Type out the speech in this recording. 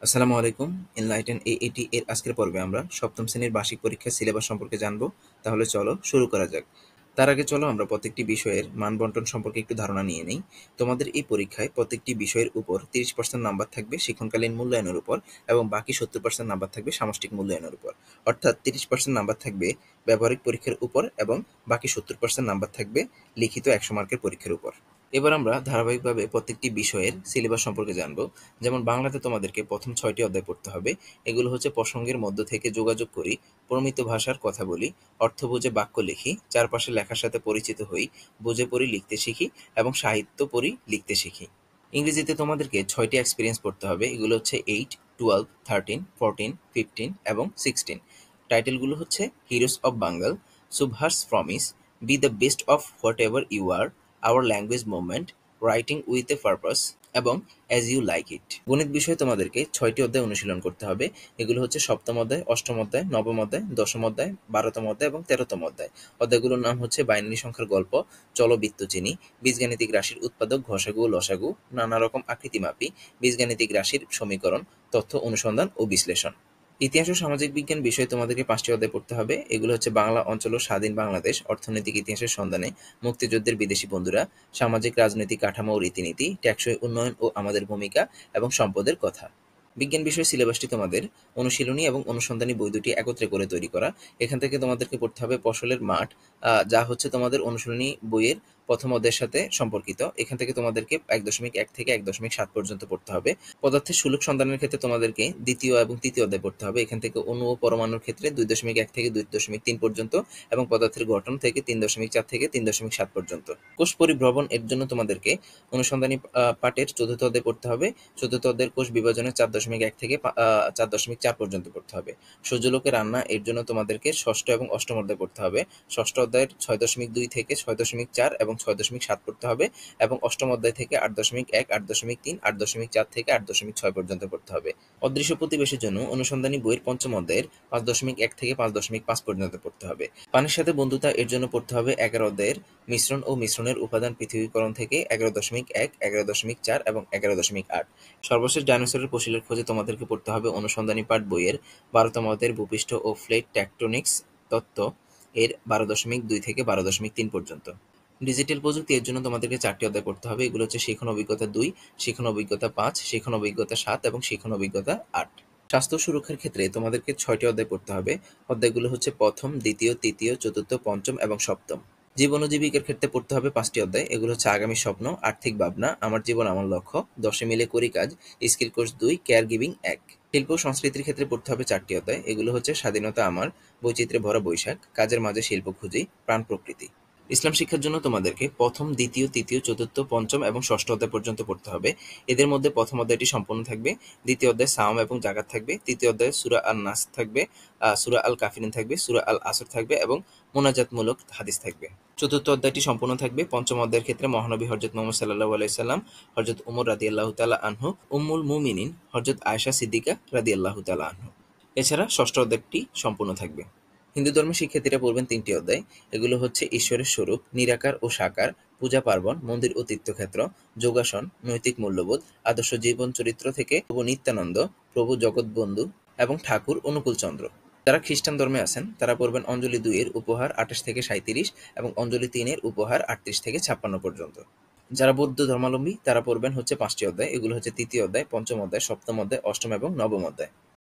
আসসালামু আলাইকুম। এনলাইটেন এএটি এর আজকের পর্বে আমরা সপ্তম শ্রেণীর বার্ষিক পরীক্ষার সিলেবাস সম্পর্কে জানব। তাহলে চলো শুরু করা যাক। তার আগে চলো আমরা প্রত্যেকটি বিষয়ের মান বন্টন সম্পর্কে একটু ধারণা নিয়ে নিই। তোমাদের এই পরীক্ষায় প্রত্যেকটি বিষয়ের উপর 30% নাম্বার থাকবে শিক্ষণকালীন মূল্যায়নের উপর, এবং বাকি 70% নাম্বার থাকবে সামষ্টিক মূল্যায়নের উপর। অর্থাৎ 30% নাম্বার থাকবে ব্যবহারিক পরীক্ষার উপর এবং বাকি 70% নাম্বার থাকবে লিখিত 100 মার্কের পরীক্ষার উপর। এবার আমরা ধারাবাহিকভাবে প্রত্যেকটি বিষয়ের সিলেবাস সম্পর্কে জানব। যেমন বাংলাতে তোমাদেরকে প্রথম 6টি অধ্যায় পড়তে হবে। এগুলো হচ্ছে প্রসঙ্গের মধ্য থেকে যোগাযোগ করি, প্রমিত ভাষার কথা বলি, অর্থ বুঝে বাক্য লিখি, চারপাশে লেখার সাথে পরিচিত হই, বুঝে পড়ি লিখতে শিখি এবং সাহিত্য পড়ি লিখতে শিখি। ইংরেজিতে তোমাদেরকে 6টি এক্সপিরিয়েন্স পড়তে হবে। এগুলো হচ্ছে 8, 12, 13, 14, 15 এবং 16। টাইটেলগুলো হচ্ছে হিরোস অফ বাঙ্গাল, সুবহাস promise, be the best of whatever you are, our language movement, writing with a purpose এবং অ্যাজ ইউ লাইক ইট। গণিত বিষয়ে তোমাদেরকে 6টি অধ্যায় অনুশীলন করতে হবে। এগুলো হচ্ছে সপ্তম অধ্যায়, অষ্টম অধ্যায়, নবম অধ্যায়, দশম অধ্যায়, 12তম অধ্যায় এবং 13তম অধ্যায়। অধ্যায়গুলোর নাম হচ্ছে বাইনারি সংখ্যার গল্প, চলবৃত্ত চিনি, বীজগাণিতিক রাশির উৎপাদক, ঘষাগু ও লসাগু, নানা রকম আকৃতিমাপি, বীজগাণিতিক রাশির সমীকরণ, তথ্য অনুসন্ধান ও বিশ্লেষণ। ইতিহাস ও সামাজিক বিজ্ঞান বিষয়ে তোমাদেরকে 5টি অধ্যায় পড়তে হবে। এগুলো হচ্ছে বাংলা অঞ্চল ও স্বাধীন বাংলাদেশ, অর্থনৈতিক ইতিহাসের সন্ধানে, মুক্তিযুদ্ধের বিদেশি বন্ধুরা, সামাজিক রাজনৈতিক কাঠামো ও রীতিনীতি, টেকসই উন্নয়ন ও আমাদের ভূমিকা এবং সম্পদের কথা। বিজ্ঞান বিষয়ের সিলেবাসটি তোমাদের অনুশীলনী এবং অনুসন্ধানী বই দুটি একত্রে করে তৈরি করা। এখান থেকে তোমাদেরকে পড়তে হবে ফসলের মাঠ, যা হচ্ছে তোমাদের অনুশীলনী বইয়ের প্রথম অধ্যায়ের সাথে সম্পর্কিত। এখান থেকে তোমাদেরকে 1.1 থেকে 1.7 পর্যন্ত পড়তে হবে। পদার্থের সুলভ সন্ধানের ক্ষেত্রে তোমাদেরকে দ্বিতীয় এবং তৃতীয় অধ্যায় পড়তে হবে। এখান থেকে অণু ও পরমাণুর ক্ষেত্রে 2.1 থেকে 2.3 পর্যন্ত এবং পদার্থের গঠন থেকে 3.4 থেকে 3.7 পর্যন্ত। কোষ পরিভ্রমণ এর জন্য তোমাদেরকে অনুসন্ধানী পাঠের চতুর্থ অধ্যায় পড়তে হবে। চতুর্থ অধ্যায়ের কোষ বিভাজনের 4.1 থেকে 4.4 পর্যন্ত পড়তে হবে। সূর্যালোকে রান্না এর জন্য তোমাদেরকে ষষ্ঠ এবং অষ্টম অধ্যায় পড়তে হবে। ষষ্ঠ অধ্যায়ের 6.2 থেকে 6.4 এবং 6.7 পড়তে হবে, এবং অষ্টম অধ্যায় থেকে 8.1, 8.3, 8.4 থেকে 8.6 পর্যন্ত পড়তে হবে। অদৃশ্য প্রতিবেশীর জন্য অনুসন্ধানী বইয়ের পঞ্চম অধ্যায়ের 5.1 থেকে 5.5 পর্যন্ত পড়তে হবে। পানির সাথে বন্ধুতা এর জন্য পড়তে হবে 11 অধ্যায়ের মিশ্রণ ও মিশ্রণের উপাদান পৃথিবীকরণ থেকে 11.1, 11.4 এবং 11.8। সর্বশেষ ডাইনোসরের ফসিলের খোঁজে তোমাদেরকে পড়তে হবে অনুসন্ধানী পাঠ বইয়ের 12তম অধ্যায়ের ভূপৃষ্ঠ ও প্লেট টেকটোনিক্স তত্ত্ব এর 12.2 থেকে 12.3 পর্যন্ত। ডিজিটাল প্রযুক্তি এর জন্য তোমাদেরকে 4টি অধ্যায় পড়তে হবে। এগুলো হচ্ছে শিখন অভিজ্ঞতা 2, শিখন অভিজ্ঞতা 5, শিখন অভিজ্ঞতা 7 এবং শিখন অভিজ্ঞতা 8। স্বাস্থ্য সুরক্ষার ক্ষেত্রে তোমাদেরকে 6টি অধ্যায় পড়তে হবে। অধ্যায়গুলো হচ্ছে প্রথম, দ্বিতীয়, তৃতীয়, চতুর্থ, পঞ্চম এবং সপ্তম। জীবন ও জীবিকার ক্ষেত্রে পড়তে হবে 5টি অধ্যায়। এগুলো হচ্ছে আগামী স্বপ্ন, আর্থিক ভাবনা, আমার জীবন আমার লক্ষ্য, 10 মিলে করি কাজ, স্কিল কোর্স 2, কেয়ার গিভিং 1। শিল্প ও সংস্কৃতির ক্ষেত্রে পড়তে হবে 4টি অধ্যায়। এগুলো হচ্ছে স্বাধীনতা আমার, বৈচিত্র্যে ভরা বৈশাখ, কাজের মাঝে শিল্প খুঁজি, প্রাণ প্রকৃতি। ইসলাম শিক্ষার জন্য তোমাদেরকে প্রথম, দ্বিতীয়, তৃতীয়, চতুর্থ, পঞ্চম এবং ষষ্ঠ অধ্যায় পর্যন্ত পড়তে হবে। এদের মধ্যে প্রথম অধ্যায়টি সম্পূর্ণ থাকবে, দ্বিতীয় অধ্যায় সাওম এবং জাকাত থাকবে, তৃতীয় অধ্যায় সূরা আন-নাস থাকবে, সূরা আল কাফিরুন থাকবে, সূরা আল আসর থাকবে এবং মোনাজাতমূলক হাদিস থাকবে। চতুর্থ অধ্যায়টি সম্পূর্ণ থাকবে। পঞ্চম অধ্যায়ের ক্ষেত্রে মহানবী হযরত মুহাম্মদ সাল্লাল্লাহু আলাইহি সাল্লাম, হযরত উমর রাদিয়াল্লাহু তাআলা আনহু, উম্মুল মুমিনিন হযরত আয়েশা সিদ্দিকা রাদিয়াল্লাহু তাআলা আনহা। এছাড়া ষষ্ঠ অধ্যায়টি সম্পূর্ণ থাকবে। হিন্দু ধর্মের শিক্ষার্থীরা পড়বেন 3টি অধ্যায়। এগুলো হচ্ছে ঈশ্বরের স্বরূপ, নিরাকার ও সাকার, পূজা পার্বণ, মন্দির ও তীর্থক্ষেত্র, যোগাসন, নৈতিক মূল্যবোধ, আদর্শ জীবন চরিত্র থেকে প্রভু নিত্যানন্দ, প্রভু জগৎবন্ধু এবং ঠাকুর অনুকূল চন্দ্র। যারা খ্রিস্টান ধর্মে আছেন তারা পড়বেন অঞ্জলি 2 এর উপহার 28 থেকে 37 এবং অঞ্জলি 3 এর উপহার 38 থেকে 56 পর্যন্ত। যারা বৌদ্ধ ধর্মাবলম্বী তারা পড়বেন হচ্ছে 5টি অধ্যায়। এগুলো হচ্ছে তৃতীয় অধ্যায়, পঞ্চম অধ্যায়, সপ্তম অধ্যায়, অষ্টম এবং নবম অধ্যায়।